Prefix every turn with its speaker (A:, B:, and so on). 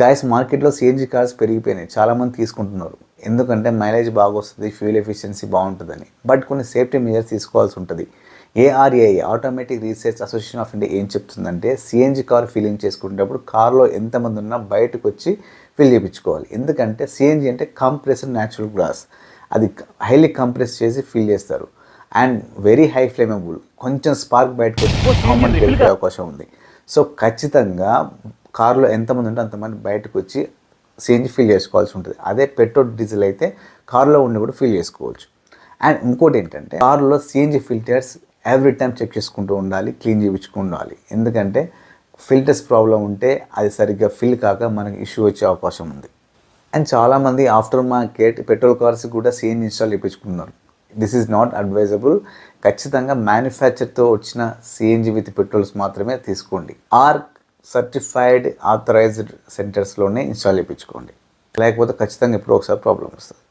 A: Guys మార్కెట్లో CNG cars పెరిగిపోయినాయి, చాలామంది తీసుకుంటున్నారు. ఎందుకంటే మైలేజ్ బాగా వస్తుంది, ఫ్యూల్ ఎఫిషియన్సీ బాగుంటుందని. బట్ కొన్ని సేఫ్టీ మెజర్స్ తీసుకోవాల్సి ఉంటుంది. ARAI automatic research association of India ఏం చెప్తుందంటే సిఎన్జి కార్ ఫిల్లింగ్ చేసుకునేటప్పుడు కార్లో ఎంతమంది ఉన్నా బయటకు వచ్చి ఫిల్ చేయించుకోవాలి. ఎందుకంటే సిఎన్జి అంటే కంప్రెస్డ్ న్యాచురల్ గ్యాస్, అది హైలీ కంప్రెస్ చేసి ఫిల్ చేస్తారు. అండ్ వెరీ హై ఫ్లేమబుల్, కొంచెం స్పార్క్ బయటకు వచ్చి కామన్ వెళ్ళిపోయే అవకాశం ఉంది. సో ఖచ్చితంగా కారులో ఎంతమంది ఉంటే అంతమంది బయటకు వచ్చి సిఎన్జి ఫిల్ చేసుకోవాల్సి ఉంటుంది. అదే పెట్రోల్ డీజిల్ అయితే కారులో ఉండి కూడా ఫిల్ చేసుకోవచ్చు. అండ్ ఇంకోటి ఏంటంటే కారులో CNG filters every time check చేసుకుంటూ ఉండాలి, క్లీన్ చేయించుకుంటూ ఉండాలి. ఎందుకంటే ఫిల్టర్స్ ప్రాబ్లం ఉంటే అది సరిగ్గా ఫిల్ కాక మనకి ఇష్యూ వచ్చే అవకాశం ఉంది. అండ్ చాలామంది ఆఫ్టర్ మార్కెట్ పెట్రోల్ కార్స్ కూడా సిఎన్జి ఇన్స్టాల్ చేయించుకున్నారు. This is not advisable. ఖచ్చితంగా మ్యానుఫ్యాక్చర్తో వచ్చిన సిఎన్జి విత్ పెట్రోల్స్ మాత్రమే తీసుకోండి. ఆర్ సర్టిఫైడ్ ఆథరైజ్డ్ సెంటర్స్లోనే ఇన్స్టాల్ చేయించుకోండి. లేకపోతే ఖచ్చితంగా ఎప్పుడో ఒకసారి ప్రాబ్లం వస్తుంది.